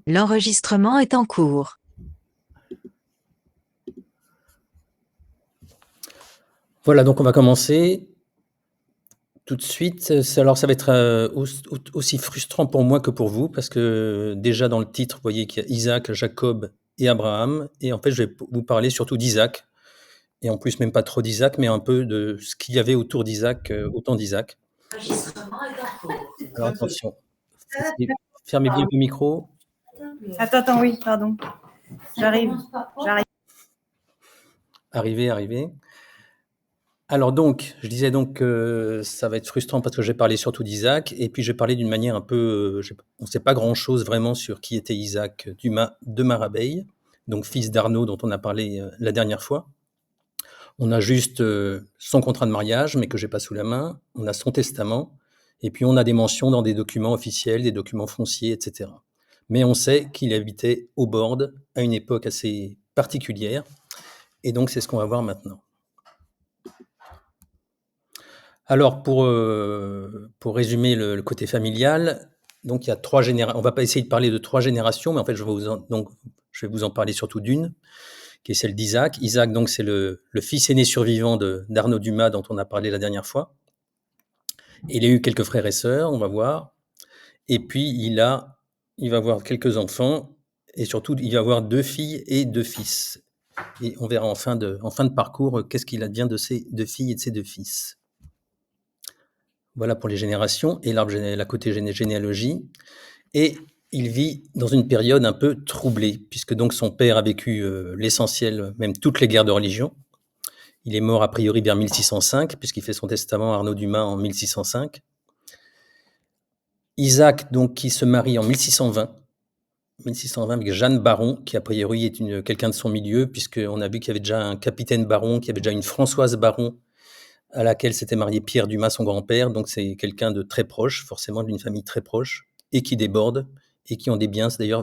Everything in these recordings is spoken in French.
L'enregistrement est en cours. Voilà, donc on va commencer tout de suite. Alors ça va être aussi frustrant pour moi que pour vous, parce que déjà dans le titre, vous voyez qu'il y a Isaac, Jacob et Abraham. Et en fait, je vais vous parler surtout d'Isaac. Et en plus, même pas trop d'Isaac, mais un peu de ce qu'il y avait autour d'Isaac, au temps d'Isaac. Alors attention, fermez bien le micro. Attends, oui, pardon. J'arrive. Arrivez. Alors donc, je disais donc que ça va être frustrant parce que j'ai parlé surtout d'Isaac, et puis j'ai parlé d'une manière un peu, on ne sait pas grand-chose vraiment sur qui était Isaac de Marabeille, donc fils d'Arnaud dont on a parlé la dernière fois. On a juste son contrat de mariage, mais que j'ai pas sous la main. On a son testament, et puis on a des mentions dans des documents officiels, des documents fonciers, etc. Mais on sait qu'il habitait au Borde à une époque assez particulière, et donc c'est ce qu'on va voir maintenant. Alors pour résumer le côté familial, donc il y a 3 générations. On va pas essayer de parler de 3 générations, mais en fait je vais vous en parler surtout d'une, qui est celle d'Isaac. Isaac, donc c'est le fils aîné survivant d'Arnaud Dumas dont on a parlé la dernière fois. Il a eu quelques frères et sœurs, on va voir, et puis il va avoir quelques enfants, et surtout il va avoir 2 filles et 2 fils, et on verra en fin de parcours qu'est-ce qu'il advient de ces 2 filles et de ces 2 fils. Voilà pour les générations et la côté généalogie. Et il vit dans une période un peu troublée, puisque donc son père a vécu l'essentiel, même toutes les guerres de religion. Il est mort a priori vers 1605, puisqu'il fait son testament à Arnaud Dumas en 1605. Isaac, donc, qui se marie en 1620 avec Jeanne Baron, qui a priori est quelqu'un de son milieu, puisqu'on a vu qu'il y avait déjà un capitaine Baron, qu'il y avait déjà une Françoise Baron, à laquelle s'était marié Pierre Dumas, son grand-père. Donc c'est quelqu'un de très proche, forcément d'une famille très proche, et qui déborde, et qui ont des biens, c'est d'ailleurs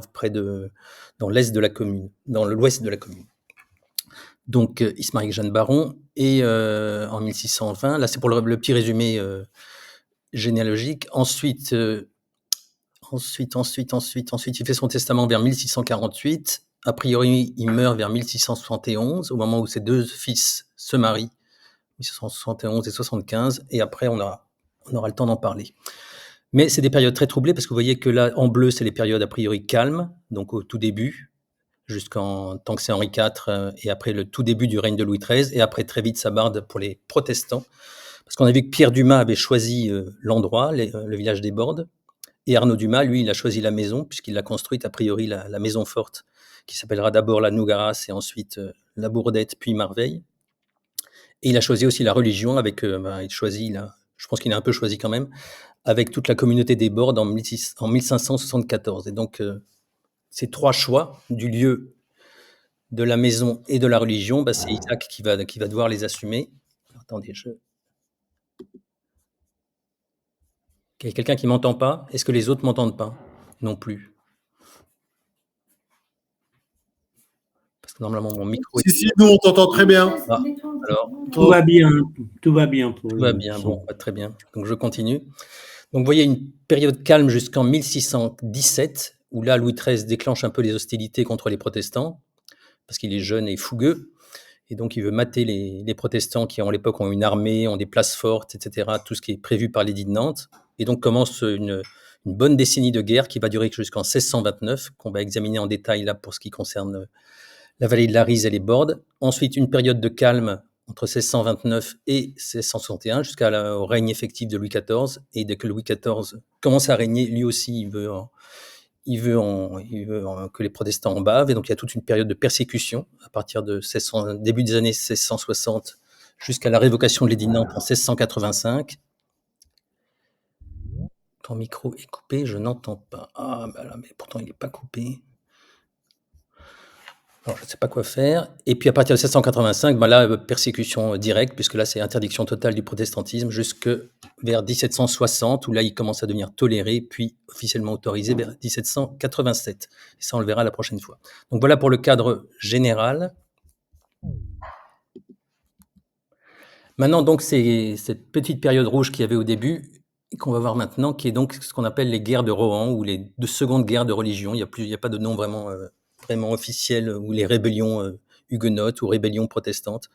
dans l'est de la commune, dans l'ouest de la commune. Donc il se marie avec Jeanne Baron, et en 1620, là c'est pour le petit résumé généalogique. Ensuite, il fait son testament vers 1648. A priori, il meurt vers 1671, au moment où ses 2 fils se marient, 1671 et 75, et après on aura le temps d'en parler. Mais c'est des périodes très troublées, parce que vous voyez que là, en bleu, c'est les périodes a priori calmes, donc au tout début, tant que c'est Henri IV, et après le tout début du règne de Louis XIII, et après très vite ça barde pour les protestants, parce qu'on a vu que Pierre Dumas avait choisi l'endroit, le village des Bordes, et Arnaud Dumas, lui, il a choisi la maison, puisqu'il a construite a priori la maison forte, qui s'appellera d'abord la Nougaras, et ensuite la Bourdette, puis Marveille. Et il a choisi aussi la religion avec, je pense qu'il a un peu choisi quand même, avec toute la communauté des Bordes en 1574. Et donc, ces 3 choix du lieu, de la maison et de la religion, c'est Isaac qui va devoir les assumer. Attendez, il y a quelqu'un qui m'entend pas? Est-ce que les autres m'entendent pas? Non plus. Parce que normalement, mon micro est... Si, nous, on t'entend très bien. Ah, alors, Tout va bien. Tout va bien pour tout va bien, bon, très bien. Donc, je continue. Donc, vous voyez une période calme jusqu'en 1617, où là, Louis XIII déclenche un peu les hostilités contre les protestants, parce qu'il est jeune et fougueux, et donc il veut mater les protestants qui, à l'époque, ont une armée, ont des places fortes, etc., tout ce qui est prévu par l'édit de Nantes. Et donc commence une bonne décennie de guerre qui va durer jusqu'en 1629, qu'on va examiner en détail là pour ce qui concerne la vallée de la Rise et les Bordes. Ensuite, une période de calme entre 1629 et 1661, jusqu'au règne effectif de Louis XIV. Et dès que Louis XIV commence à régner, lui aussi, il veut que les protestants en bavent. Et donc, il y a toute une période de persécution à partir de début des années 1660 jusqu'à la révocation de l'édit de Nantes en 1685. Ton micro est coupé, je n'entends pas. Ah, bah là, mais pourtant, il n'est pas coupé. Alors, je ne sais pas quoi faire. Et puis à partir de 1685, là, persécution directe, puisque là, c'est interdiction totale du protestantisme jusque vers 1760, où là, il commence à devenir toléré, puis officiellement autorisé vers 1787. Et ça, on le verra la prochaine fois. Donc voilà pour le cadre général. Maintenant, donc, c'est cette petite période rouge qu'il y avait au début, et qu'on va voir maintenant, qui est donc ce qu'on appelle les guerres de Rohan ou les deux secondes guerres de religion. Il y a pas de nom vraiment officiel, ou les rébellions huguenotes ou rébellions protestantes.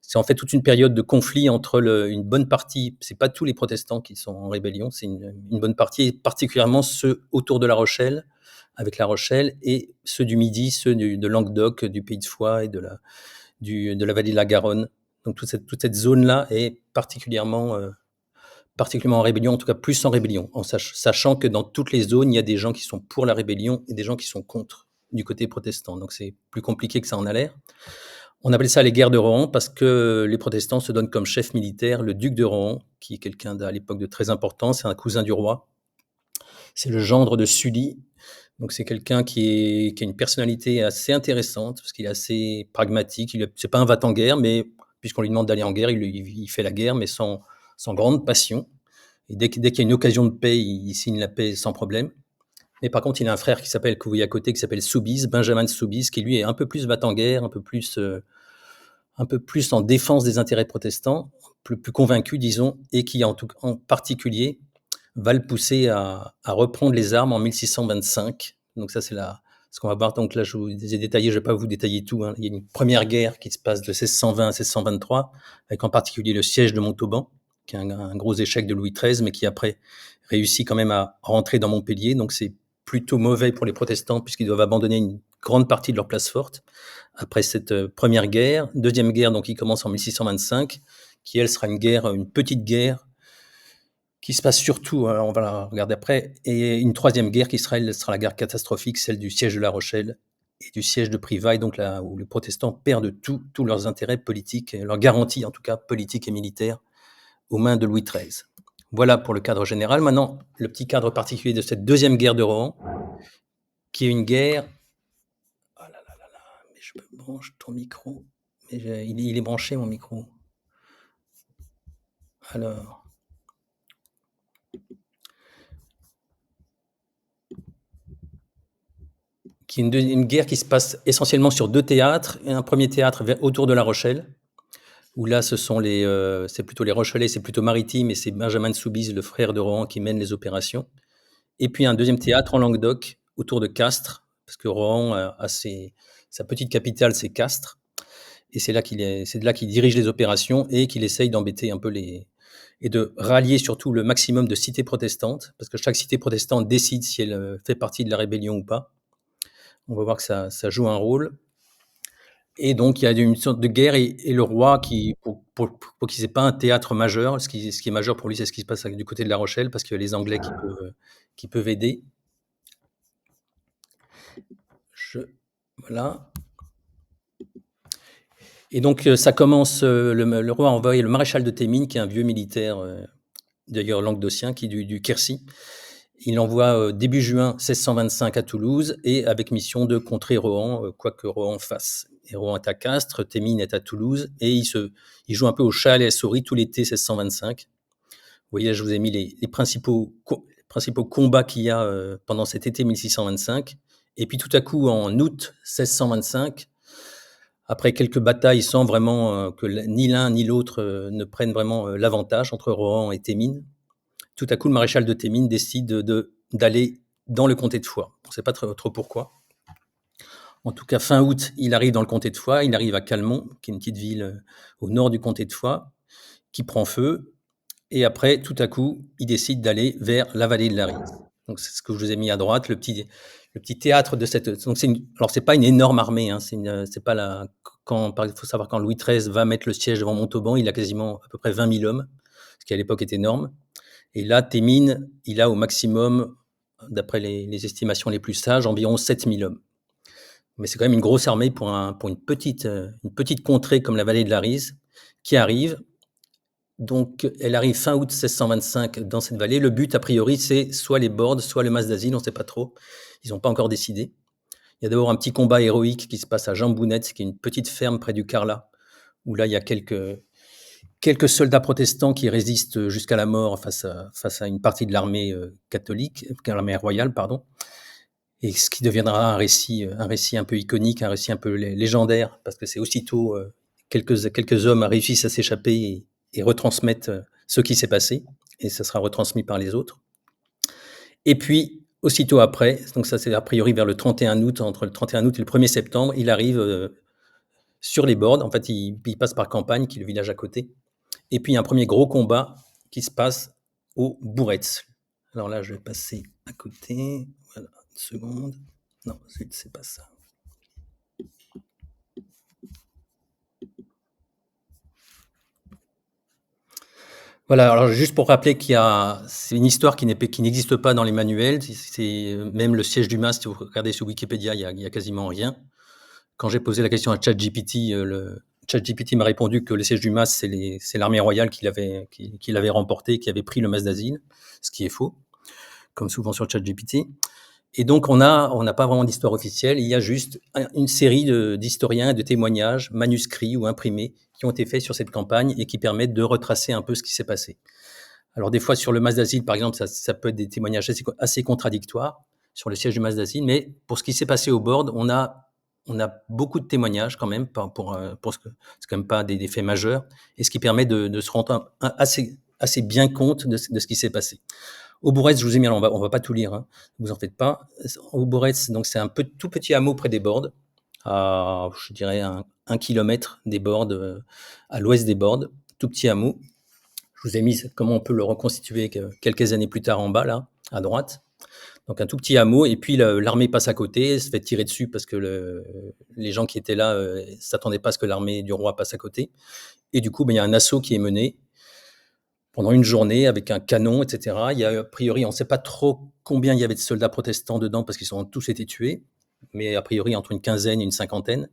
C'est en fait toute une période de conflit entre une bonne partie, c'est pas tous les protestants qui sont en rébellion, c'est une bonne partie, et particulièrement ceux autour de La Rochelle, avec La Rochelle, et ceux du Midi, ceux de Languedoc, du Pays de Foix et de la vallée de la Garonne. Donc toute cette zone-là est particulièrement en rébellion, en tout cas plus en rébellion, en sachant que dans toutes les zones, il y a des gens qui sont pour la rébellion et des gens qui sont contre du côté protestant. Donc c'est plus compliqué que ça en a l'air. On appelle ça les guerres de Rohan parce que les protestants se donnent comme chef militaire le duc de Rohan, qui est quelqu'un à l'époque de très important, c'est un cousin du roi. C'est le gendre de Sully. Donc c'est quelqu'un qui a une personnalité assez intéressante parce qu'il est assez pragmatique. C'est pas un va-t-en-guerre, mais puisqu'on lui demande d'aller en guerre, il fait la guerre, mais sans grande passion. Et dès qu'il y a une occasion de paix, il signe la paix sans problème. Mais par contre, il a un frère qui s'appelle, que vous voyez à côté, qui s'appelle Soubise, Benjamin de Soubise, qui lui est un peu plus va-t-en-guerre, un peu plus en défense des intérêts protestants, plus convaincu, disons, et qui en particulier va le pousser à reprendre les armes en 1625. Donc ça, c'est ce qu'on va voir. Donc là, je vous ai détaillé, je ne vais pas vous détailler tout, hein. Il y a une première guerre qui se passe de 1620 à 1623, avec en particulier le siège de Montauban, qui est un gros échec de Louis XIII, mais qui après réussit quand même à rentrer dans Montpellier. Donc c'est plutôt mauvais pour les protestants, puisqu'ils doivent abandonner une grande partie de leur place forte après cette première guerre. Deuxième guerre, donc, qui commence en 1625, qui, elle, sera une petite guerre, qui se passe surtout, alors on va la regarder après, et une troisième guerre qui sera la guerre catastrophique, celle du siège de La Rochelle et du siège de Privaille, donc là où les protestants perdent tous leurs intérêts politiques, leurs garanties en tout cas politiques et militaires, aux mains de Louis XIII. Voilà pour le cadre général. Maintenant, le petit cadre particulier de cette deuxième guerre de Rohan, qui est une guerre... Oh là là là là, mais je me branche ton micro. Mais il est branché, mon micro. Alors... qui est une guerre qui se passe essentiellement sur deux théâtres. Un premier théâtre autour de La Rochelle, où là, c'est plutôt les Rochelais, c'est plutôt maritime, et c'est Benjamin de Soubise, le frère de Rohan, qui mène les opérations. Et puis un deuxième théâtre en Languedoc, autour de Castres, parce que Rohan a sa petite capitale, c'est Castres, et c'est de là qu'il dirige les opérations et qu'il essaye d'embêter un peu et de rallier surtout le maximum de cités protestantes, parce que chaque cité protestante décide si elle fait partie de la rébellion ou pas. On va voir que ça joue un rôle. Et donc, il y a une sorte de guerre, et le roi, pour qu'il n'y ait pas un théâtre majeur, ce qui est majeur pour lui, c'est ce qui se passe du côté de La Rochelle, parce qu'il y a les Anglais qui peuvent aider. Voilà. Et donc, ça commence, le roi envoie le maréchal de Thémines, qui est un vieux militaire, d'ailleurs languedocien, qui est du Quercy. Il envoie début juin 1625 à Toulouse, et avec mission de contrer Rohan, quoi que Rohan fasse. Et Rohan est à Castres, Thémines est à Toulouse, et il joue un peu au chat et à la souris tout l'été 1625. Vous voyez, je vous ai mis les principaux combats qu'il y a pendant cet été 1625. Et puis tout à coup, en août 1625, après quelques batailles sans vraiment que ni l'un ni l'autre ne prennent vraiment l'avantage entre Rohan et Thémines, tout à coup, le maréchal de Thémines décide d'aller dans le comté de Foix. On ne sait pas trop pourquoi. En tout cas, fin août, il arrive dans le comté de Foix. Il arrive à Calmont, qui est une petite ville au nord du comté de Foix, qui prend feu. Et après, tout à coup, il décide d'aller vers la vallée de la Rise. Donc, c'est ce que je vous ai mis à droite, le petit théâtre de cette... Donc, alors, c'est pas une énorme armée. Hein, c'est pas la... Il faut savoir, quand Louis XIII va mettre le siège devant Montauban, il a quasiment à peu près 20 000 hommes, ce qui à l'époque est énorme. Et là, Thémines, il a au maximum, d'après les estimations les plus sages, environ 7 000 hommes. Mais c'est quand même une grosse armée pour une petite contrée comme la vallée de la Rise, qui arrive. Donc, elle arrive fin août 1625 dans cette vallée. Le but, a priori, c'est soit les Bordes, soit le Mas d'Asile, on ne sait pas trop. Ils n'ont pas encore décidé. Il y a d'abord un petit combat héroïque qui se passe à Jambounette, qui est une petite ferme près du Carlat, où là, il y a quelques soldats protestants qui résistent jusqu'à la mort face à une partie de l'armée catholique, l'armée royale, pardon, et ce qui deviendra un récit un peu iconique, un récit un peu légendaire, parce que c'est aussitôt quelques hommes réussissent à s'échapper et retransmettent ce qui s'est passé, et ça sera retransmis par les autres. Et puis, aussitôt après, donc ça c'est a priori vers le 31 août, entre le 31 août et le 1er septembre, il arrive sur les bords. En fait, il passe par Campagne, qui est le village à côté. Et puis, il y a un premier gros combat qui se passe au Bourretz. Alors là, je vais passer à côté. Voilà, une seconde. Non, c'est pas ça. Voilà, alors juste pour rappeler c'est une histoire qui n'existe pas dans les manuels. C'est même le siège du MAS, si vous regardez sur Wikipédia, il y a quasiment rien. Quand j'ai posé la question à ChatGPT, ChatGPT m'a répondu que le siège du MAS, c'est l'armée royale qui l'avait remporté, qui avait pris le MAS d'asile, ce qui est faux, comme souvent sur ChatGPT. Et donc, on n'a pas vraiment d'histoire officielle. Il y a juste une série d'historiens, de témoignages, manuscrits ou imprimés, qui ont été faits sur cette campagne et qui permettent de retracer un peu ce qui s'est passé. Alors, des fois, sur le MAS d'asile, par exemple, ça peut être des témoignages assez contradictoires sur le siège du MAS d'asile. Mais pour ce qui s'est passé au board, on a beaucoup de témoignages quand même, pour ce que c'est quand même pas des faits majeurs, et ce qui permet de se rendre assez bien compte de ce qui s'est passé. Au Bourretz, je vous ai mis, on va pas tout lire, hein, vous en faites pas. Au Bourretz, donc c'est un tout petit hameau près des Bordes, à, je dirais, 1 kilomètre des Bordes, à l'ouest des Bordes, tout petit hameau. Je vous ai mis comment on peut le reconstituer quelques années plus tard en bas, là, à droite. Donc un tout petit hameau, et puis l'armée passe à côté, se fait tirer dessus parce que les gens qui étaient là s'attendaient pas à ce que l'armée du roi passe à côté. Et du coup, il y a un assaut qui est mené pendant une journée avec un canon, etc. Il y a, a priori, on ne sait pas trop combien il y avait de soldats protestants dedans parce qu'ils ont tous été tués, mais a priori entre une quinzaine et une cinquantaine.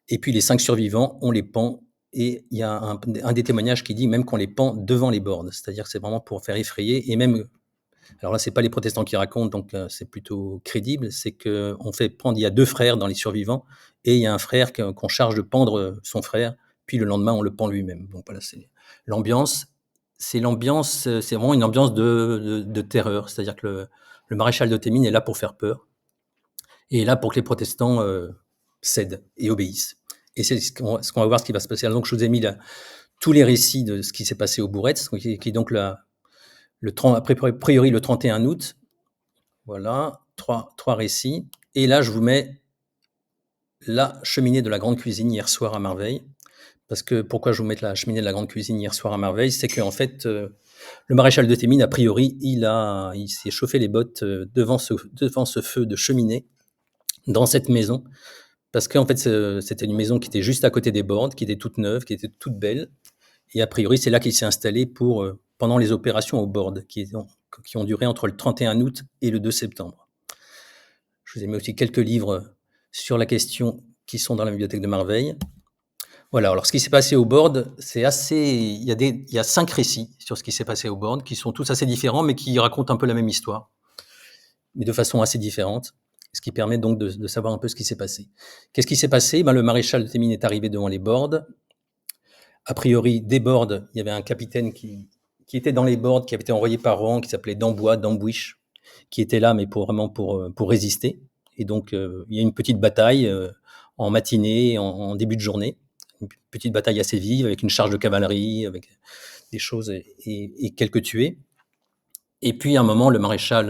Et puis les 5 survivants, on les pend, et il y a un des témoignages qui dit même qu'on les pend devant les bornes, c'est-à-dire que c'est vraiment pour faire effrayer. Et même, alors là, c'est pas les protestants qui racontent, donc c'est plutôt crédible, c'est qu'on fait prendre, il y a 2 frères dans les survivants, et il y a un frère qu'on charge de pendre son frère, puis le lendemain, on le pend lui-même. Donc voilà, c'est l'ambiance. C'est vraiment une ambiance de terreur. C'est-à-dire que le maréchal de Thémines est là pour faire peur, et est là pour que les protestants cèdent et obéissent. Et c'est ce qu'on va voir, ce qui va se passer. Alors, donc, je vous ai mis là tous les récits de ce qui s'est passé au Bourretz, qui est donc a priori le 31 août. Voilà, trois récits. Et là, je vous mets la cheminée de la grande cuisine hier soir à Marveille. Parce que pourquoi je vous mets la cheminée de la grande cuisine hier soir à Marveille, c'est qu'en fait, le maréchal de Thémines, a priori, il s'est chauffé les bottes devant ce feu de cheminée dans cette maison, parce qu'en fait, c'était une maison qui était juste à côté des Bordes, qui était toute neuve, qui était toute belle, et a priori, c'est là qu'il s'est installé pendant les opérations aux Bordes, qui ont duré entre le 31 août et le 2 septembre. Je vous ai mis aussi quelques livres sur la question qui sont dans la bibliothèque de Marveille. Voilà, alors ce qui s'est passé au board, il y a 5 récits sur ce qui s'est passé au board, qui sont tous assez différents, mais qui racontent un peu la même histoire, mais de façon assez différente, ce qui permet donc de savoir un peu ce qui s'est passé. Qu'est-ce qui s'est passé? Le maréchal de Thémines est arrivé devant les boards. A priori, des boards, il y avait un capitaine qui était dans les boards, qui avait été envoyé par Rohan, qui s'appelait Dambouich, qui était là, mais vraiment pour résister. Et donc, il y a une petite bataille en matinée, en début de journée. Une petite bataille assez vive, avec une charge de cavalerie, avec des choses et quelques tués. Et puis, à un moment, le maréchal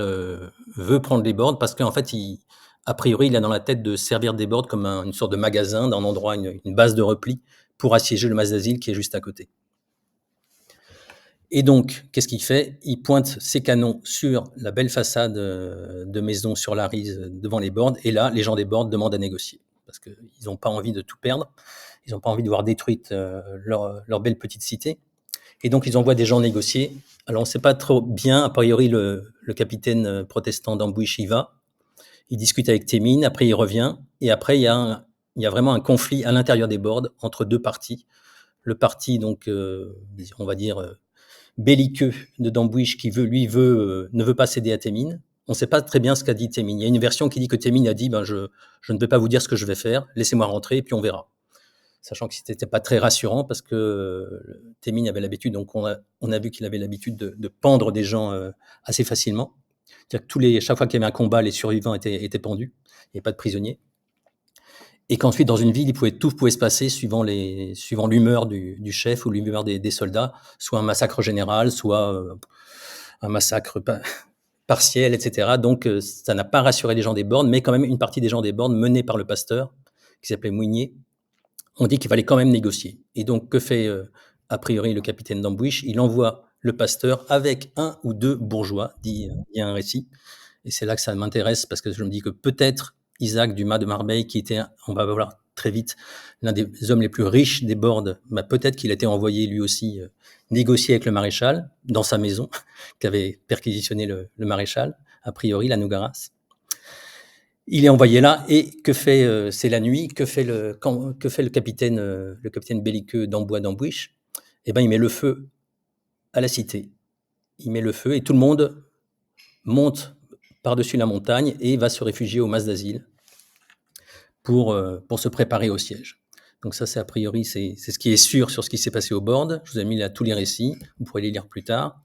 veut prendre les bords parce qu'en fait, a priori, il a dans la tête de servir des bords comme une sorte de magasin, d'un endroit, une base de repli pour assiéger le MAS d'asile qui est juste à côté. Et donc, qu'est-ce qu'il fait? Il pointe ses canons sur la belle façade de maison sur la Rise devant les bords. Et là, les gens des bords demandent à négocier parce qu'ils n'ont pas envie de tout perdre. Ils n'ont pas envie de voir détruite leur belle petite cité. Et donc, ils envoient des gens négocier. Alors, on ne sait pas trop bien. A priori, le capitaine protestant Dambouich y va. Il discute avec Thémines. Après, il revient. Et après, il y a vraiment un conflit à l'intérieur des bords entre 2 partis. Le parti, donc, on va dire, belliqueux de Dambouich, qui ne veut pas céder à Thémines. On ne sait pas très bien ce qu'a dit Thémines. Il y a une version qui dit que Thémines a dit je ne vais pas vous dire ce que je vais faire. Laissez-moi rentrer et puis on verra. Sachant que ce n'était pas très rassurant parce que Thémines avait l'habitude, donc on a vu qu'il avait l'habitude de pendre des gens assez facilement. C'est-à-dire que chaque fois qu'il y avait un combat, les survivants étaient pendus, il n'y avait pas de prisonniers. et qu'ensuite, dans une ville, tout pouvait se passer suivant l'humeur du chef ou l'humeur des soldats, soit un massacre général, soit un massacre partiel, etc. Donc, ça n'a pas rassuré les gens des bornes, mais quand même, une partie des gens des bornes, menés par le pasteur, qui s'appelait Mounier, ont dit qu'il fallait quand même négocier. Et donc, que fait a priori le capitaine d'Ambouich? Il envoie le pasteur avec 1 ou 2 bourgeois, dit un récit. Et c'est là que ça m'intéresse, parce que je me dis que peut-être Isaac Dumas de Marbeil, qui était, on va voir très vite, l'un des hommes les plus riches des bordes, peut-être qu'il a été envoyé lui aussi négocier avec le maréchal dans sa maison, qu'avait perquisitionné le maréchal, a priori, la Nogaras. Il est envoyé là, et que fait, c'est la nuit, que fait le capitaine belliqueux d'Ambouich? Eh ben, il met le feu à la cité. Il met le feu, et tout le monde monte par-dessus la montagne et va se réfugier au mas d'asile pour se préparer au siège. Donc ça, c'est a priori, c'est ce qui est sûr sur ce qui s'est passé au board. Je vous ai mis là tous les récits, vous pourrez les lire plus tard.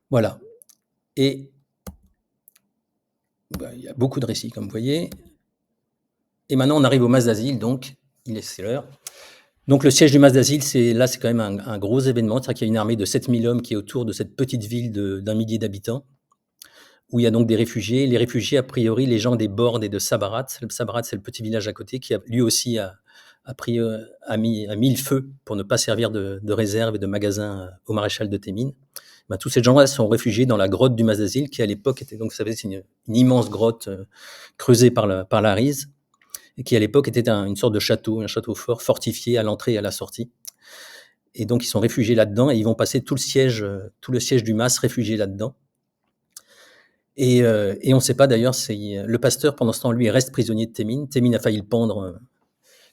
Voilà. Et il y a beaucoup de récits, comme vous voyez. Et maintenant, on arrive au mas d'asile, donc c'est l'heure. Donc le siège du mas d'asile, c'est quand même un gros événement. C'est-à-dire qu'il y a une armée de 7000 hommes qui est autour de cette petite ville d'1 millier d'habitants, où il y a donc des réfugiés. Les réfugiés, a priori, les gens des Bordes et de Sabarat. Sabarat, c'est le petit village à côté, qui lui aussi a mis le feu pour ne pas servir de réserve et de magasin au maréchal de Thémines. Tous ces gens-là sont réfugiés dans la grotte du mas d'asile, qui à l'époque était, donc, vous savez, c'est une immense grotte creusée par la Rise, et qui à l'époque était une sorte de château, un château fort, fortifié à l'entrée et à la sortie. Et donc ils sont réfugiés là-dedans, et ils vont passer tout le siège du mas réfugiés là-dedans. Et on ne sait pas d'ailleurs, le pasteur pendant ce temps, lui, reste prisonnier de Thémines. Thémines a failli le pendre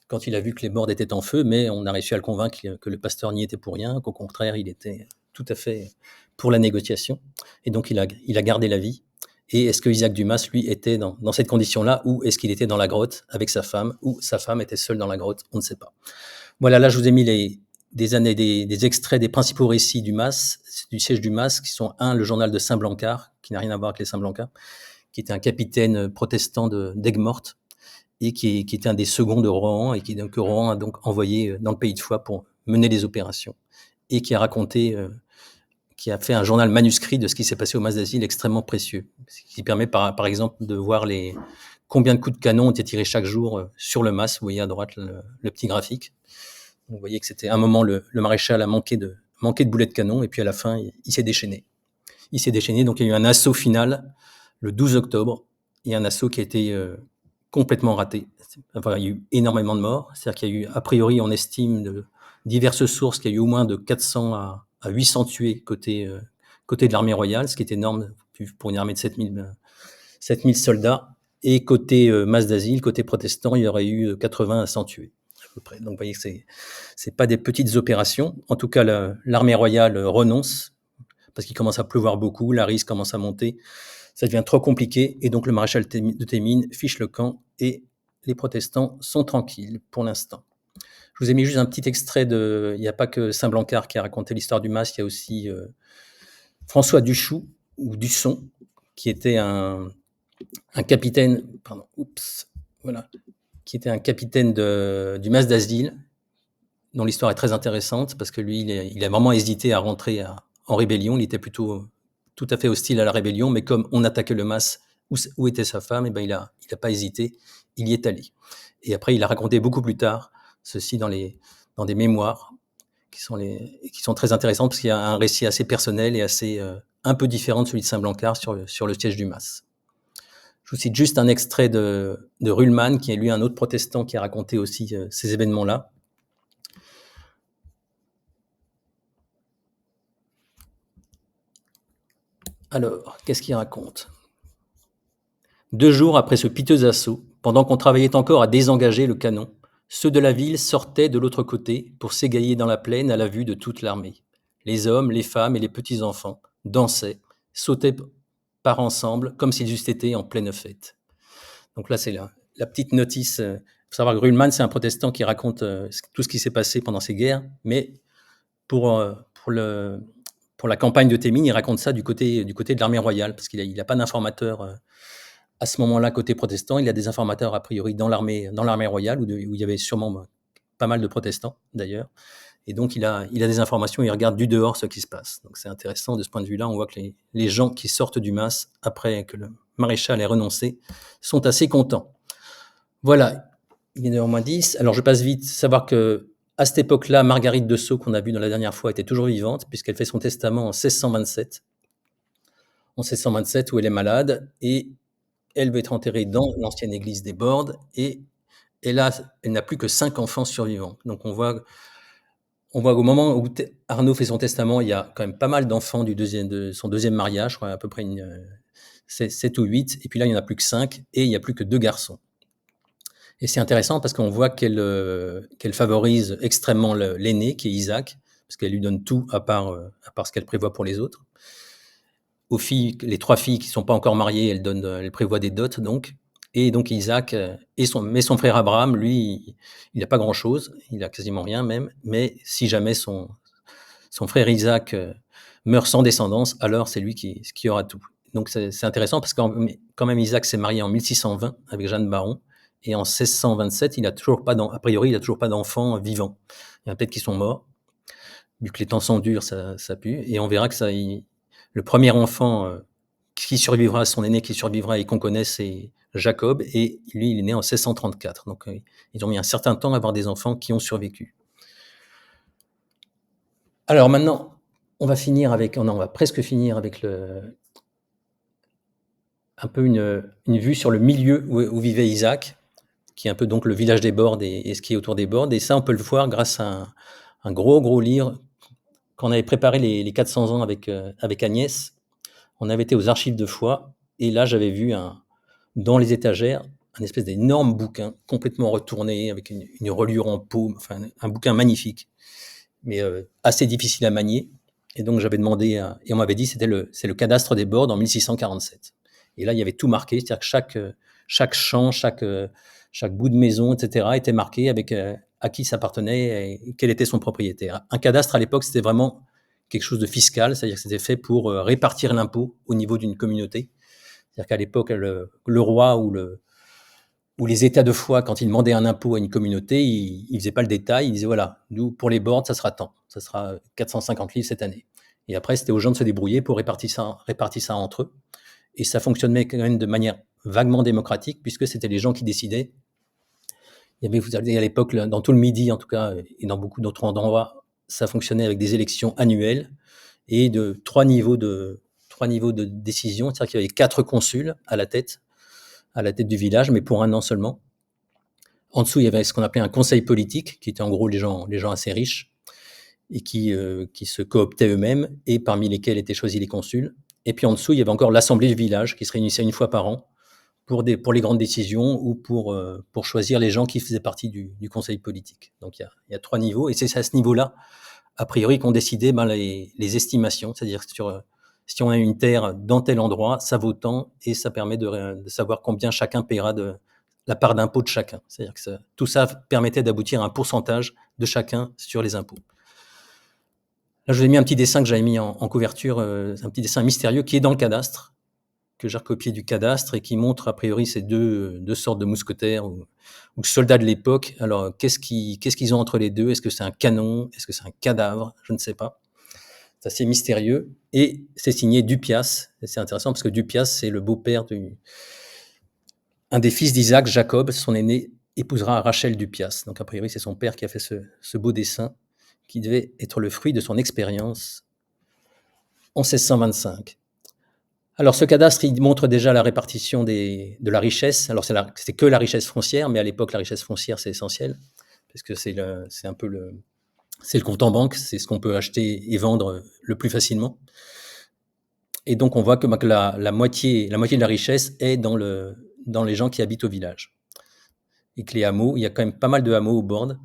quand il a vu que les Bordes étaient en feu, mais on a réussi à le convaincre que le pasteur n'y était pour rien, qu'au contraire, il était tout à fait pour la négociation. Et donc il a gardé la vie. Et est-ce que Isaac Dumas, lui, était dans cette condition-là, ou est-ce qu'il était dans la grotte avec sa femme, ou sa femme était seule dans la grotte? On ne sait pas. Voilà, là, je vous ai mis des extraits des principaux récits du siège du mas, qui sont le journal de Saint-Blancard, qui n'a rien à voir avec les Saint-Blancard, qui était un capitaine protestant d'Aigues-Mortes, et qui était un des seconds de Rohan, et que Rohan a donc envoyé dans le Pays de Foix pour mener les opérations, et qui a raconté, qui a fait un journal manuscrit de ce qui s'est passé au mas d'asile extrêmement précieux, ce qui permet par exemple de voir combien de coups de canon ont été tirés chaque jour sur le mas. Vous voyez à droite le petit graphique. Vous voyez que c'était un moment, le maréchal a manqué de boulets de canon, et puis à la fin, il s'est déchaîné. Donc il y a eu un assaut final le 12 octobre, et un assaut qui a été complètement raté. Enfin, il y a eu énormément de morts. C'est-à-dire qu'il y a eu, a priori, on estime de diverses sources qu'il y a eu au moins de 400 à 800 tués côté de l'armée royale, ce qui est énorme pour une armée de 7000 soldats. Et côté mas d'asile, côté protestant, il y aurait eu 80 à 100 tués. À peu près. Donc, vous voyez que c'est pas des petites opérations. En tout cas, l'armée royale renonce, parce qu'il commence à pleuvoir beaucoup, la Rise commence à monter, ça devient trop compliqué, et donc le maréchal de Thémines fiche le camp, et les protestants sont tranquilles pour l'instant. Je vous ai mis juste un petit extrait il n'y a pas que Saint-Blancard qui a raconté l'histoire du mas, il y a aussi François Duchou, ou Dusson, qui était un capitaine, qui était un capitaine du mas d'asile, dont l'histoire est très intéressante, parce que lui, il a vraiment hésité à rentrer en rébellion. Il était plutôt tout à fait hostile à la rébellion, mais comme on attaquait le mas où était sa femme, et ben il a pas hésité, il y est allé. Et après, il a raconté beaucoup plus tard ceci dans des mémoires qui sont très intéressantes, parce qu'il y a un récit assez personnel et assez un peu différent de celui de Saint-Blancard sur le siège du mas. Je vous cite juste un extrait de Ruhlmann, qui est lui un autre protestant qui a raconté aussi ces événements-là. Alors, qu'est-ce qu'il raconte? 2 jours après ce piteux assaut, pendant qu'on travaillait encore à désengager le canon, ceux de la ville sortaient de l'autre côté pour s'égailler dans la plaine à la vue de toute l'armée. Les hommes, les femmes et les petits-enfants dansaient, sautaient par ensemble, comme s'ils eussent été en pleine fête. Donc là, c'est la petite notice. Il faut savoir que Ruhlmann, c'est un protestant qui raconte tout ce qui s'est passé pendant ces guerres, mais pour la campagne de Thémines, il raconte ça du côté de l'armée royale, parce qu'il n'a pas d'informateur à ce moment-là, côté protestant, il y a des informateurs, a priori, dans l'armée royale, où il y avait sûrement pas mal de protestants, d'ailleurs. Et donc, il a des informations, il regarde du dehors ce qui se passe. Donc, c'est intéressant de ce point de vue-là. On voit que les gens qui sortent du Mas, après que le maréchal ait renoncé, sont assez contents. Voilà, il est 9h moins 10. Alors, je passe vite. Savoir que à cette époque-là, Marguerite de Sceaux, qu'on a vu dans la dernière fois, était toujours vivante, puisqu'elle fait son testament en 1627. En 1627, où elle est malade, et elle veut être enterrée dans l'ancienne église des Bordes, et elle n'a plus que 5 enfants survivants. Donc, on voit au moment où Arnaud fait son testament, il y a quand même pas mal d'enfants de son deuxième mariage, je crois, à peu près 7 ou 8, et puis là, il n'y en a plus que 5, et il n'y a plus que 2 garçons. Et c'est intéressant parce qu'on voit qu'elle favorise extrêmement l'aîné, qui est Isaac, parce qu'elle lui donne tout à part ce qu'elle prévoit pour les autres. Aux filles, les 3 filles qui ne sont pas encore mariées, elle prévoit des dots, donc. Et donc Isaac, mais son frère Abraham, lui, il n'a pas grand-chose, il a quasiment rien même, mais si jamais son frère Isaac meurt sans descendance, alors c'est lui qui aura tout. Donc c'est intéressant parce que quand même Isaac s'est marié en 1620 avec Jeanne Baron, et en 1627, a priori, il n'a toujours pas d'enfants vivants. Il y en a peut-être qui sont morts, vu que les temps sont durs, ça pue, et on verra que le premier enfant qui survivra, son aîné qui survivra et qu'on connaît, c'est Jacob, et lui, il est né en 1634. Donc, ils ont mis un certain temps à avoir des enfants qui ont survécu. Alors maintenant, on va presque finir avec un peu une vue sur le milieu où vivait Isaac, qui est un peu donc le village des Bordes et ce qui est autour des Bordes. Et ça, on peut le voir grâce à un gros livre qu'on avait préparé les 400 ans avec Agnès. On avait été aux archives de Foix, et là, j'avais vu dans les étagères un espèce d'énorme bouquin complètement retourné avec une reliure en paume, enfin un bouquin magnifique, mais assez difficile à manier. Et donc j'avais demandé, et on m'avait dit c'est le cadastre des Bordes en 1647. Et là, il y avait tout marqué, c'est-à-dire que chaque champ, chaque bout de maison, etc., était marqué avec à qui ça appartenait et quel était son propriétaire. Un cadastre à l'époque, c'était vraiment quelque chose de fiscal, c'est-à-dire que c'était fait pour répartir l'impôt au niveau d'une communauté. C'est-à-dire qu'à l'époque, le roi ou les États de foi, quand ils demandaient un impôt à une communauté, ils ne faisaient pas le détail, ils disaient voilà, nous, pour les Bordes, ça sera tant, ça sera 450 livres cette année. Et après, c'était aux gens de se débrouiller pour répartir ça entre eux. Et ça fonctionnait quand même de manière vaguement démocratique, puisque c'était les gens qui décidaient. Vous savez, à l'époque, dans tout le Midi, en tout cas, et dans beaucoup d'autres endroits, ça fonctionnait avec des élections annuelles et de 3 niveaux de décision. C'est-à-dire qu'il y avait 4 consuls à la tête du village, mais pour un an seulement. En dessous, il y avait ce qu'on appelait un conseil politique, qui était en gros les gens assez riches et qui se cooptaient eux-mêmes, et parmi lesquels étaient choisis les consuls. Et puis en dessous, il y avait encore l'assemblée du village, qui se réunissait une fois par an pour les grandes décisions ou pour choisir les gens qui faisaient partie du conseil politique. Donc il y a 3 niveaux, et c'est à ce niveau-là, a priori, qu'on décidait les estimations, c'est-à-dire que si on a une terre dans tel endroit, ça vaut tant, et ça permet de savoir combien chacun paiera de la part d'impôt de chacun. C'est-à-dire que tout ça permettait d'aboutir à un pourcentage de chacun sur les impôts. Là, je vous ai mis un petit dessin que j'avais mis en couverture, un petit dessin mystérieux qui est dans le cadastre, que j'ai recopié du cadastre, et qui montre a priori ces deux sortes de mousquetaires ou soldats de l'époque. Alors, qu'est-ce qu'ils ont entre les deux? Est-ce que c'est un canon? Est-ce que c'est un cadavre? Je ne sais pas. C'est assez mystérieux. Et c'est signé Dupias. Et c'est intéressant parce que Dupias, c'est le beau-père un des fils d'Isaac, Jacob, son aîné, épousera Rachel Dupias. Donc, a priori, c'est son père qui a fait ce beau dessin, qui devait être le fruit de son expérience en 1625. Alors, ce cadastre, il montre déjà la répartition de la richesse. Alors, c'est que la richesse foncière, mais à l'époque, la richesse foncière, c'est essentiel, parce que c'est le compte en banque, c'est ce qu'on peut acheter et vendre le plus facilement. Et donc, on voit que la moitié de la richesse est dans les gens qui habitent au village. Et que les hameaux, il y a quand même pas mal de hameaux aux Bordes,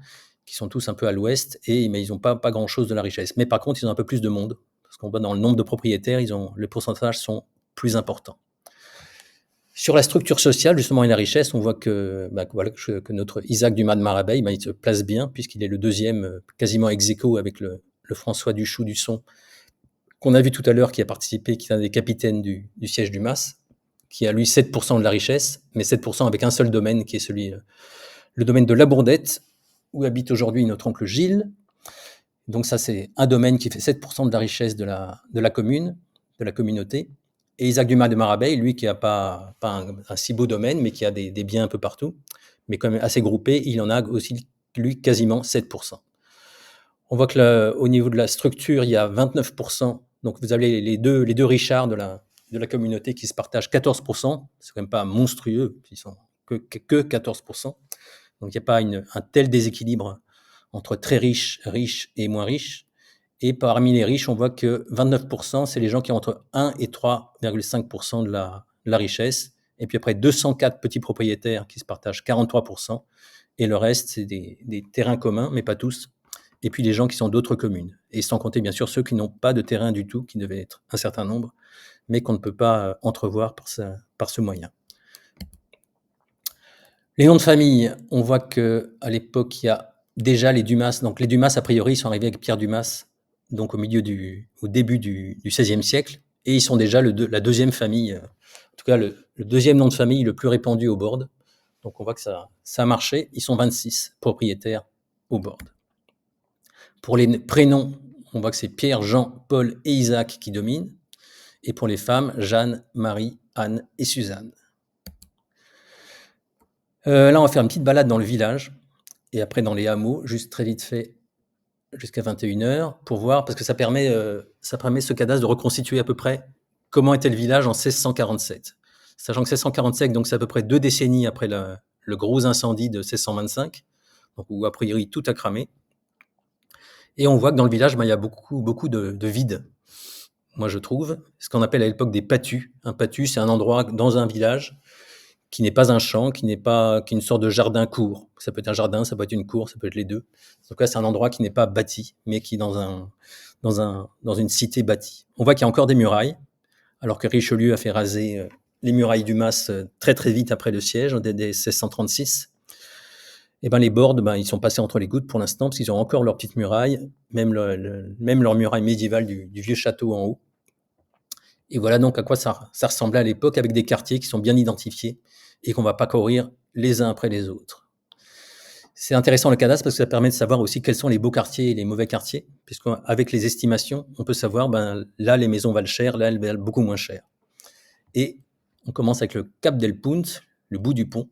qui sont tous un peu à l'ouest, mais ils n'ont pas grand-chose de la richesse. Mais par contre, ils ont un peu plus de monde, parce qu'on voit dans le nombre de propriétaires, les pourcentages sont plus importants. Sur la structure sociale, justement, et la richesse, on voit que notre Isaac Dumas de Marabeil, il se place bien, puisqu'il est le deuxième, quasiment ex aequo avec le François Duchou d'Usson, qu'on a vu tout à l'heure, qui a participé, qui est un des capitaines du siège du Mas, qui a lui 7% de la richesse, mais 7% avec un seul domaine, qui est le domaine de La Bourdette, où habite aujourd'hui notre oncle Gilles. Donc ça, c'est un domaine qui fait 7% de la richesse de la commune, de la communauté. Et Isaac Dumas de Marabeil, lui, qui n'a pas un si beau domaine, mais qui a des biens un peu partout, mais quand même assez groupés, il en a aussi, lui, quasiment 7%. On voit que au niveau de la structure, il y a 29%. Donc vous avez les deux Richards de la communauté qui se partagent 14%. C'est quand même pas monstrueux, ils sont que 14%. Donc il n'y a pas un tel déséquilibre entre très riches et moins riches. Et parmi les riches, on voit que 29%, c'est les gens qui ont entre 1 et 3,5% de la richesse. Et puis après, 204 petits propriétaires qui se partagent 43%. Et le reste, c'est des terrains communs, mais pas tous. Et puis les gens qui sont d'autres communes. Et sans compter, bien sûr, ceux qui n'ont pas de terrain du tout, qui devaient être un certain nombre, mais qu'on ne peut pas entrevoir par ce moyen. Les noms de famille, on voit qu'à l'époque, il y a déjà les Dumas. Donc les Dumas, a priori, sont arrivés avec Pierre Dumas, donc au début du XVIe siècle. Et ils sont déjà la deuxième famille, en tout cas le deuxième nom de famille le plus répandu au Borde. Donc on voit que ça a marché. Ils sont 26 propriétaires au Borde. Pour les prénoms, on voit que c'est Pierre, Jean, Paul et Isaac qui dominent. Et pour les femmes, Jeanne, Marie, Anne et Suzanne. Là, on va faire une petite balade dans le village et après dans les hameaux, juste très vite fait, jusqu'à 21h, pour voir, parce que ça permet ce cadastre de reconstituer à peu près comment était le village en 1647. Sachant que 1647, donc c'est à peu près 2 décennies après le gros incendie de 1625, donc où a priori tout a cramé. Et on voit que dans le village, il y a beaucoup de vide. Moi, je trouve, ce qu'on appelle à l'époque des pâtus. Un pâtus, c'est un endroit dans un village qui n'est pas un champ, qui est une sorte de jardin court. Ça peut être un jardin, ça peut être une cour, ça peut être les deux. En tout cas, c'est un endroit qui n'est pas bâti, mais qui est dans une cité bâtie. On voit qu'il y a encore des murailles, alors que Richelieu a fait raser les murailles du Mas très très vite après le siège, dès 1636. Et les Bordes, ils sont passés entre les gouttes pour l'instant, parce qu'ils ont encore leurs petites murailles, même leur muraille médiévale du vieux château en haut. Et voilà donc à quoi ça ressemblait à l'époque, avec des quartiers qui sont bien identifiés et qu'on ne va pas courir les uns après les autres. C'est intéressant le cadastre parce que ça permet de savoir aussi quels sont les beaux quartiers et les mauvais quartiers, puisqu'avec les estimations, on peut savoir, là les maisons valent cher, là elles valent beaucoup moins cher. Et on commence avec le Cap del Punt, le bout du pont,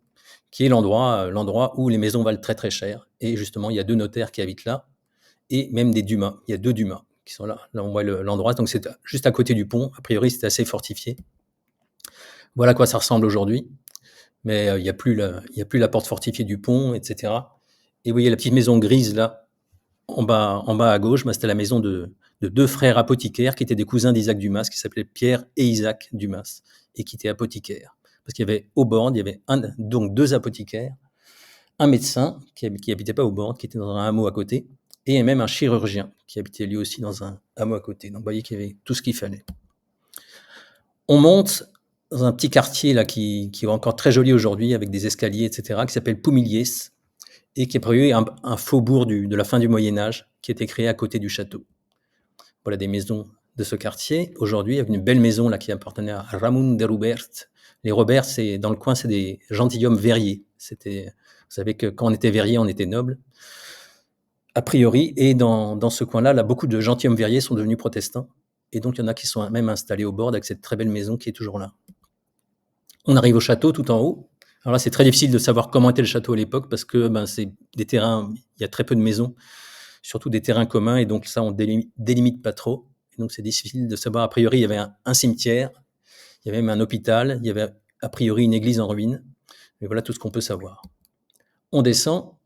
qui est l'endroit où les maisons valent très très cher. Et justement, il y a 2 notaires qui habitent là, et même des Dumas. Il y a 2 Dumas qui sont là. Là, on voit l'endroit, donc c'est juste à côté du pont. A priori, c'était assez fortifié. Voilà à quoi ça ressemble aujourd'hui. Mais il n'y a plus la porte fortifiée du pont, etc. Et vous voyez la petite maison grise là, en bas à gauche, c'était la maison de 2 frères apothicaires qui étaient des cousins d'Isaac Dumas, qui s'appelaient Pierre et Isaac Dumas, et qui étaient apothicaires. Parce qu'il y avait au Borde, il y avait donc 2 apothicaires, un médecin qui habitait pas au Borde, qui était dans un hameau à côté, et même un chirurgien qui habitait lui aussi dans un hameau à côté. Donc vous voyez qu'il y avait tout ce qu'il fallait. On monte dans un petit quartier là qui est encore très joli aujourd'hui, avec des escaliers, etc., qui s'appelle Poumiliès, et qui est prévu un faubourg de la fin du Moyen-Âge, qui a été créé à côté du château. Voilà des maisons de ce quartier. Aujourd'hui, il y a une belle maison là qui appartenait à Ramon de Robert. Les Robert, dans le coin, c'est des gentilshommes verriers. Vous savez que quand on était verrier, on était noble, a priori. Et dans ce coin-là, beaucoup de gentilshommes verriers sont devenus protestants. Et donc, il y en a qui sont même installés au bord avec cette très belle maison qui est toujours là. On arrive au château tout en haut. Alors là, c'est très difficile de savoir comment était le château à l'époque parce que c'est des terrains, il y a très peu de maisons, surtout des terrains communs, et donc ça, on délimite pas trop. Et donc, c'est difficile de savoir. A priori, il y avait un cimetière, il y avait même un hôpital, il y avait a priori une église en ruine. Mais voilà tout ce qu'on peut savoir. On descend.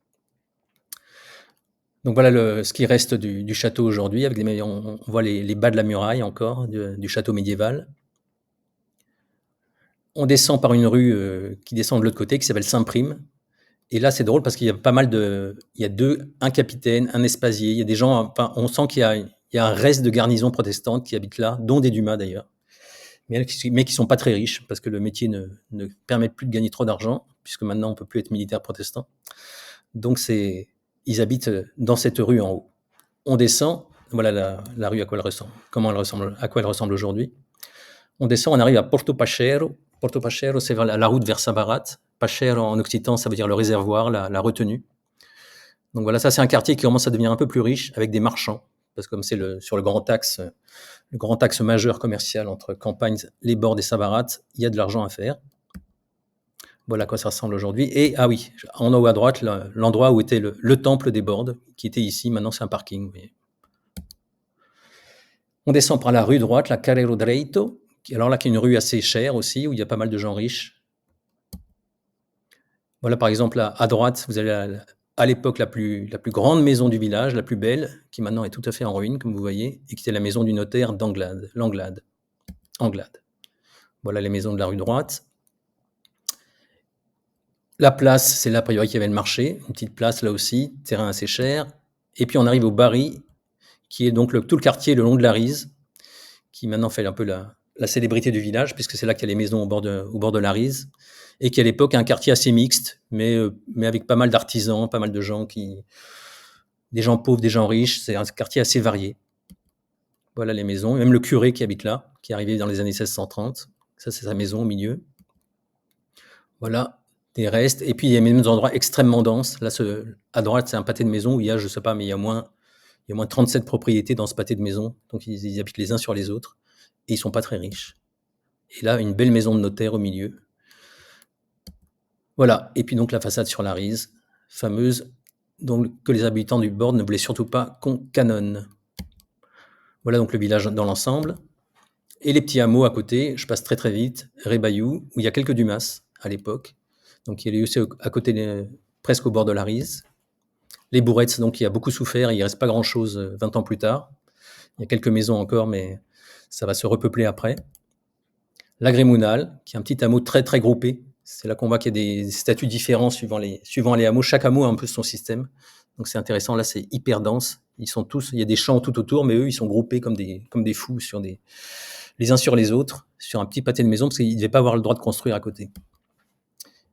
Donc voilà ce qui reste du château aujourd'hui. On voit les bas de la muraille encore, du château médiéval. On descend par une rue qui descend de l'autre côté, qui s'appelle Saint-Prime. Et là, c'est drôle parce qu'il y a pas mal il y a un capitaine, un espasier. Il y a des gens, on sent qu'il y a un reste de garnison protestante qui habite là, dont des Dumas d'ailleurs, mais qui sont pas très riches parce que le métier ne permet plus de gagner trop d'argent, puisque maintenant on peut plus être militaire protestant. Donc ils habitent dans cette rue en haut. On descend, voilà la rue à quoi elle ressemble aujourd'hui. On descend, on arrive à Porto Pachero, Porto Pachero, c'est la route vers Sabarat. Pachero, en occitan, ça veut dire le réservoir, la retenue. Donc voilà, ça c'est un quartier qui commence à devenir un peu plus riche avec des marchands, parce que comme c'est sur le grand axe majeur commercial entre Campagne, les Bordes et Sabarat, il y a de l'argent à faire. Voilà à quoi ça ressemble aujourd'hui. Et ah oui, en haut à droite, l'endroit où était le temple des Bordes, qui était ici, maintenant c'est un parking. Vous voyez. On descend par la rue droite, la Carrero Dreito, alors là qui est une rue assez chère aussi, où il y a pas mal de gens riches. Voilà par exemple à droite, vous avez à l'époque la plus grande maison du village, la plus belle, qui maintenant est tout à fait en ruine, comme vous voyez, et qui était la maison du notaire d'Anglade. Anglade. Voilà les maisons de la rue droite. La place, c'est là, a priori, qu'il y avait le marché. Une petite place, là aussi, terrain assez cher. Et puis, on arrive au Barry, qui est donc tout le quartier le long de la Rise, qui maintenant fait un peu la célébrité du village, puisque c'est là qu'il y a les maisons au bord de la Rise, et qui, à l'époque, est un quartier assez mixte, mais avec pas mal d'artisans, pas mal de gens des gens pauvres, des gens riches. C'est un quartier assez varié. Voilà les maisons. Et même le curé qui habite là, qui est arrivé dans les années 1630. Ça, c'est sa maison au milieu. Voilà. Des restes, et puis il y a même des endroits extrêmement denses. Là, à droite, c'est un pâté de maison où il y a, je sais pas, mais il y a moins 37 propriétés dans ce pâté de maison. Donc ils habitent les uns sur les autres et ils sont pas très riches. Et là, une belle maison de notaire au milieu. Voilà. Et puis donc la façade sur la Rise, fameuse, donc que les habitants du bord ne voulaient surtout pas qu'on canonne. Voilà donc le village dans l'ensemble. Et les petits hameaux à côté, je passe très très vite. Rebayou, où il y a quelques dumas à l'époque. Donc il est aussi à côté, presque au bord de la Rise. Les Bourrettes, donc, il a beaucoup souffert, il ne reste pas grand-chose 20 ans plus tard. Il y a quelques maisons encore, mais ça va se repeupler après. La Grémounal, qui est un petit hameau très, très groupé. C'est là qu'on voit qu'il y a des statuts différents suivant les hameaux. Chaque hameau a un peu son système. Donc c'est intéressant, là c'est hyper dense. Il y a des champs tout autour, mais eux, ils sont groupés comme des fous, les uns sur les autres, sur un petit pâté de maison, parce qu'ils ne devaient pas avoir le droit de construire à côté.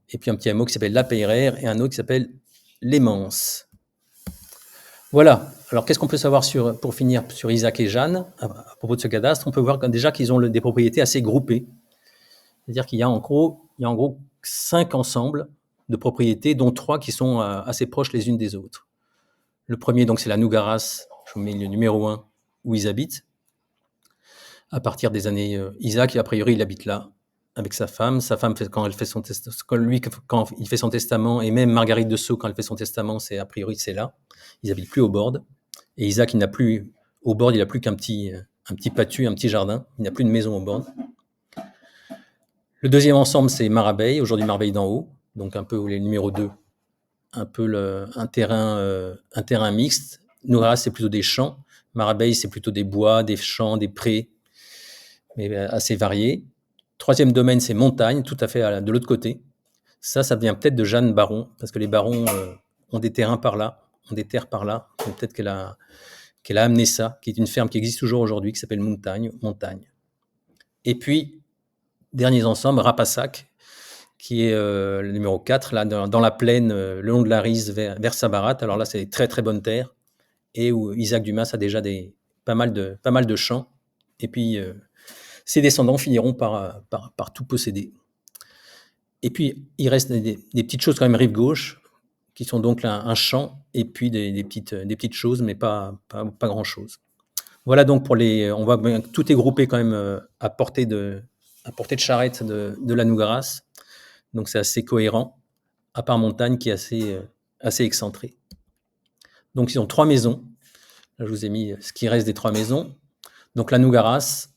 Et puis un petit hameau qui s'appelle La Peyrère et un autre qui s'appelle Les Manses. Voilà. Alors, qu'est-ce qu'on peut savoir pour finir sur Isaac et Jeanne à propos de ce cadastre? On peut voir déjà qu'ils ont des propriétés assez groupées. C'est-à-dire qu'il y a en gros 5 ensembles de propriétés, dont 3 qui sont assez proches les unes des autres. Le premier, donc, c'est la Nougaras, je vous mets le numéro 1, où ils habitent. À partir des années Isaac, a priori, il habite là avec sa femme. Sa femme, quand il fait son testament, et même Marguerite de Sceaux, quand elle fait son testament, a priori, c'est là. Ils n'habitent plus au bord. Et Isaac, il n'a plus qu'un petit patu, un petit jardin. Il n'a plus de maison au bord. Le deuxième ensemble, c'est Marabeille, aujourd'hui Marabeille d'en haut. Donc un peu les numéros 2, un peu un terrain mixte. Nougaras, c'est plutôt des champs. Marabeille, c'est plutôt des bois, des champs, des prés, mais assez variés. Troisième domaine, c'est montagne, tout à fait de l'autre côté. Ça vient peut-être de Jeanne Baron, parce que les barons ont des terrains par là, ont des terres par là. Donc peut-être qu'elle a amené ça, qui est une ferme qui existe toujours aujourd'hui, qui s'appelle Montagne. Et puis, dernier ensemble, Rapassac, qui est le numéro 4, là, dans la plaine, le long de la Rise vers Sabarat. Alors là, c'est des très très bonnes terres, et où Isaac Dumas a déjà pas mal de champs. Et puis, ses descendants finiront par tout posséder. Et puis, il reste des petites choses quand même rive gauche, qui sont donc un champ, et puis des petites choses, mais pas grand-chose. Voilà donc on voit bien que tout est groupé quand même à portée de charrette de la Nougaras. Donc c'est assez cohérent, à part Montagne qui est assez excentré. Donc ils ont 3 maisons. Là, je vous ai mis ce qui reste des 3 maisons. Donc la Nougaras,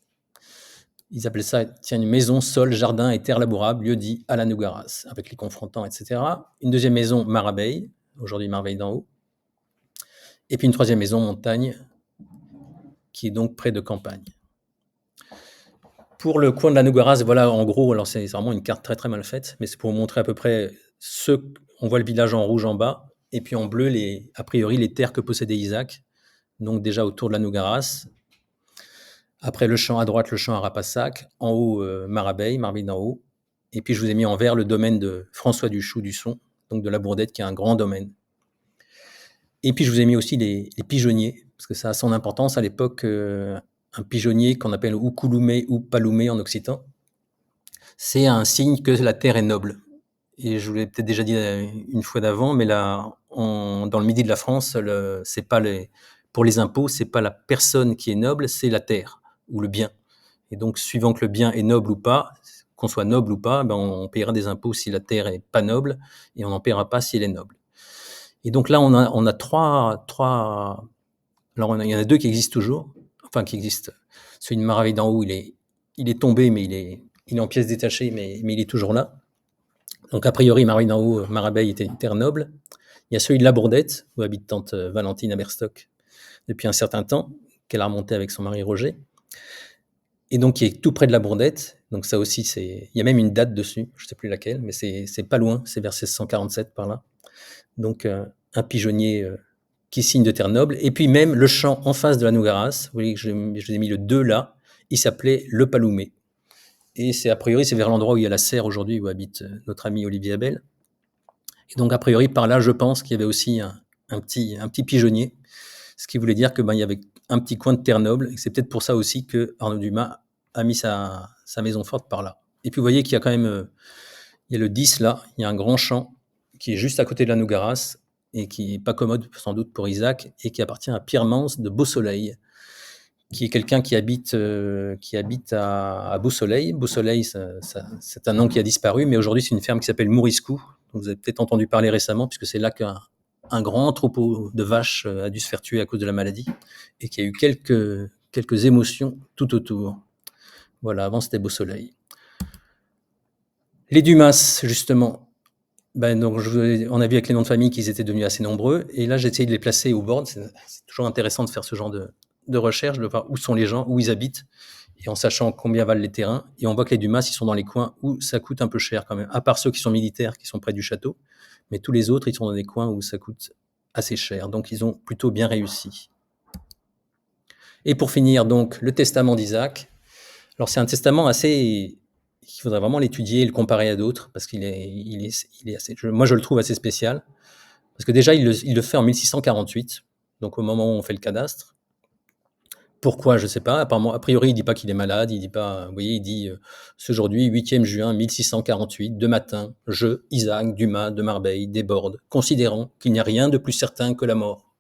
ils appelaient ça une maison, sol, jardin et terre labourable, lieu dit à la Nougaras, avec les confrontants, etc. Une deuxième maison, Marabeille, aujourd'hui Marabeille d'en haut. Et puis une troisième maison, Montagne, qui est donc près de Campagne. Pour le coin de la Nougaras, voilà, en gros, alors c'est vraiment une carte très très mal faite, mais c'est pour vous montrer à peu près on voit le village en rouge en bas, et puis en bleu, a priori, les terres que possédait Isaac, donc déjà autour de la Nougaras. Après le champ à droite, le champ à Rapassac, en haut, Marabeille d'en haut, et puis je vous ai mis en vert le domaine de François Duchou du Son, donc de la Bourdette, qui est un grand domaine. Et puis je vous ai mis aussi les pigeonniers, parce que ça a son importance à l'époque. Un pigeonnier qu'on appelle ou couloumé ou paloumé en occitan, c'est un signe que la terre est noble. Et je vous l'ai peut-être déjà dit une fois d'avant, mais là, dans le midi de la France, c'est pas pour les impôts, c'est pas la personne qui est noble, c'est la terre ou le bien. Et donc, suivant que le bien est noble ou pas, qu'on soit noble ou pas, ben on paiera des impôts si la terre est pas noble, et on n'en paiera pas si elle est noble. Et donc là, on a trois. Alors, il y en a deux qui existent toujours, enfin qui existent. Celui de Maraveille d'en haut, il est tombé, mais il est en pièces détachées, mais il est toujours là. Donc, a priori, Maraveille d'en haut, Maraveille était une terre noble. Il y a celui de la Bourdette, où habite tante Valentine à Berstock depuis un certain temps, qu'elle a remonté avec son mari Roger. Et donc, qui est tout près de la Bourdette. Donc, ça aussi, il y a même une date dessus, je ne sais plus laquelle, mais c'est pas loin, c'est vers 1647 par là. Donc, un pigeonnier qui signe de terre noble. Et puis, même le champ en face de la Nougaras, vous voyez que je vous ai mis le 2 là, il s'appelait Le Paloumet. Et a priori, c'est vers l'endroit où il y a la serre aujourd'hui, où habite notre ami Olivier Abel. Et donc, a priori, par là, je pense qu'il y avait aussi un petit pigeonnier, ce qui voulait dire que il y avait un petit coin de terre noble, et c'est peut-être pour ça aussi que Arnaud Dumas a mis sa maison forte par là. Et puis vous voyez qu'il y a quand même, il y a le 10 là, il y a un grand champ qui est juste à côté de la Nougaras, et qui n'est pas commode sans doute pour Isaac, et qui appartient à Pierre Mance de Beausoleil, qui est quelqu'un qui habite à Beausoleil. Beausoleil, c'est un nom qui a disparu, mais aujourd'hui c'est une ferme qui s'appelle Mouriscou, dont vous avez peut-être entendu parler récemment, puisque c'est là qu'un grand troupeau de vaches a dû se faire tuer à cause de la maladie, et qu'il y a eu quelques émotions tout autour. Voilà, avant c'était Beausoleil. Les Dumas, justement, donc on a vu avec les noms de famille qu'ils étaient devenus assez nombreux, et là j'ai essayé de les placer au board. C'est toujours intéressant de faire ce genre de recherche, de voir où sont les gens, où ils habitent, et en sachant combien valent les terrains. Et on voit que les Dumas, ils sont dans les coins où ça coûte un peu cher quand même, à part ceux qui sont militaires, qui sont près du château. Mais tous les autres, ils sont dans des coins où ça coûte assez cher. Donc, ils ont plutôt bien réussi. Et pour finir, donc, le testament d'Isaac. Alors, c'est un testament assez... Il faudrait vraiment l'étudier et le comparer à d'autres, parce qu'il est assez... Moi, je le trouve assez spécial. Parce que déjà, il le fait en 1648, donc au moment où on fait le cadastre. Pourquoi, je ne sais pas. A priori, il ne dit pas qu'il est malade. Il dit pas, vous voyez, il dit ce aujourd'hui, 8e juin 1648, de matin, je, Isaac Dumas de Marbeil, déborde, considérant qu'il n'y a rien de plus certain que la mort,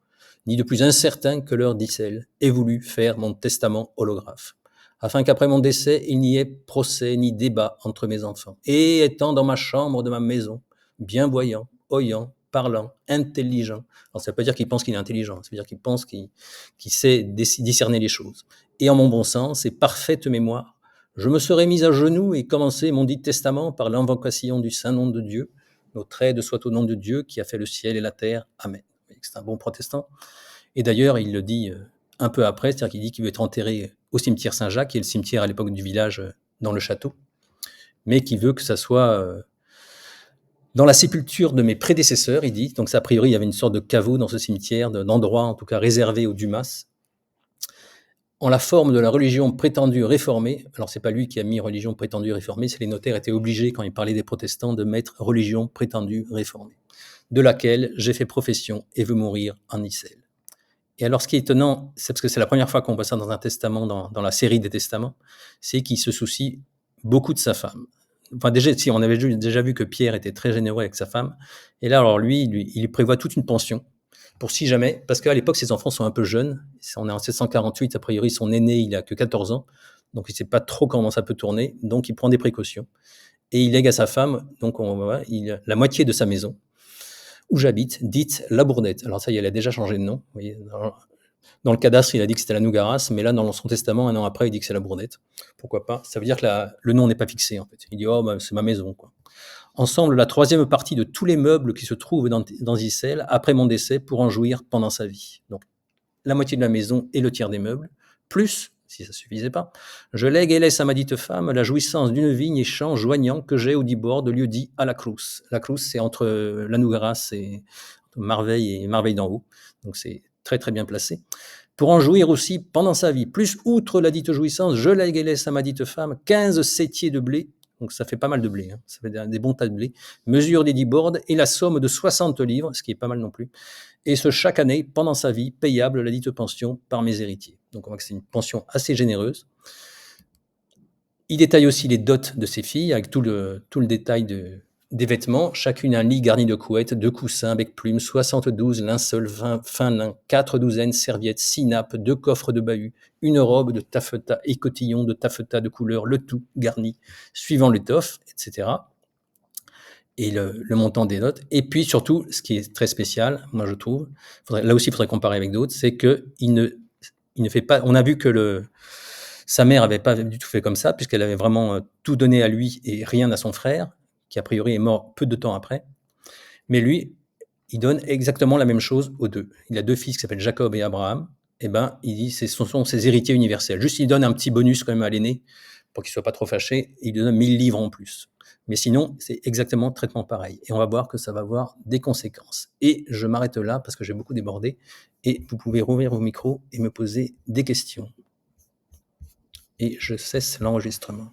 ni de plus incertain que l'heure d'Issel, ai voulu faire mon testament holographe, afin qu'après mon décès, il n'y ait procès ni débat entre mes enfants. Et étant dans ma chambre de ma maison, bien voyant, oyant, parlant, intelligent. Alors, ça ne veut pas dire qu'il pense qu'il est intelligent, ça veut dire qu'il pense qu'il sait discerner les choses. Et en mon bon sens et parfaite mémoire, je me serais mis à genoux et commencé mon dit testament par l'invocation du saint nom de Dieu. Notre aide soit au nom de Dieu qui a fait le ciel et la terre. Amen. C'est un bon protestant. Et d'ailleurs, il le dit un peu après, c'est-à-dire qu'il dit qu'il veut être enterré au cimetière Saint-Jacques, qui est le cimetière à l'époque du village dans le château, mais qui veut que ça soit dans la sépulture de mes prédécesseurs, il dit. Donc, a priori, il y avait une sorte de caveau dans ce cimetière, d'endroit en tout cas réservé aux Dumas, en la forme de la religion prétendue réformée. Alors, c'est pas lui qui a mis religion prétendue réformée, c'est les notaires étaient obligés, quand ils parlaient des protestants, de mettre religion prétendue réformée, de laquelle j'ai fait profession et veux mourir en Issel. Et alors, ce qui est étonnant, c'est parce que c'est la première fois qu'on voit ça dans un testament, dans la série des testaments, c'est qu'il se soucie beaucoup de sa femme. Enfin, déjà, si on avait déjà vu que Pierre était très généreux avec sa femme, et là, alors lui, il prévoit toute une pension pour si jamais, parce qu'à l'époque, ses enfants sont un peu jeunes. On est en 1748, a priori, son aîné, il a que 14 ans, donc il ne sait pas trop comment ça peut tourner, donc il prend des précautions. Et il lègue à sa femme, donc la moitié de sa maison, où j'habite, dite La Bourdette. Alors ça y est, elle a déjà changé de nom. Vous voyez, dans le cadastre, il a dit que c'était la Nougaras, mais là, dans son testament, un an après, il dit que c'est la Bourdette. Pourquoi pas? Ça veut dire que le nom n'est pas fixé, en fait. Il dit, c'est ma maison, quoi. Ensemble, la troisième partie de tous les meubles qui se trouvent dans Issel, après mon décès, pour en jouir pendant sa vie. Donc, la moitié de la maison et le tiers des meubles, plus, si ça ne suffisait pas, je lègue et laisse à ma dite femme la jouissance d'une vigne et champ joignant que j'ai au dit bord de lieu dit à la Crousse. La Crousse, c'est entre la Nougaras et Marveille et Marveille d'en haut. Donc, c'est très très bien placé, pour en jouir aussi pendant sa vie. Plus, outre la dite jouissance, je lègue et laisse à ma dite femme 15 sétiers de blé, donc ça fait pas mal de blé, hein. Ça fait des bons tas de blé, mesure des 10 bordes, et la somme de 60 livres, ce qui est pas mal non plus, et ce chaque année, pendant sa vie, payable la dite pension par mes héritiers. Donc on voit que c'est une pension assez généreuse. Il détaille aussi les dots de ses filles avec tout le détail des vêtements. Chacune un lit garni de couettes, de coussins avec plumes, 72 linceuls fin lin, 4 douzaines serviettes, 6 nappes, 2 coffres de bahut, une robe de taffetas et cotillon de taffetas de couleur, le tout garni suivant l'étoffe, etc. Et le montant des notes. Et puis surtout, ce qui est très spécial, moi je trouve, là aussi il faudrait comparer avec d'autres, c'est qu'il ne fait pas. On a vu que sa mère n'avait pas du tout fait comme ça, puisqu'elle avait vraiment tout donné à lui et rien à son frère, qui a priori est mort peu de temps après. Mais lui, il donne exactement la même chose aux deux. Il a 2 fils qui s'appellent Jacob et Abraham. Et ben, il dit ce sont ses héritiers universels. Juste, il donne un petit bonus quand même à l'aîné pour qu'il soit pas trop fâché. Et il lui donne 1000 livres en plus. Mais sinon, c'est exactement traitement pareil. Et on va voir que ça va avoir des conséquences. Et je m'arrête là parce que j'ai beaucoup débordé. Et vous pouvez rouvrir vos micros et me poser des questions. Et je cesse l'enregistrement.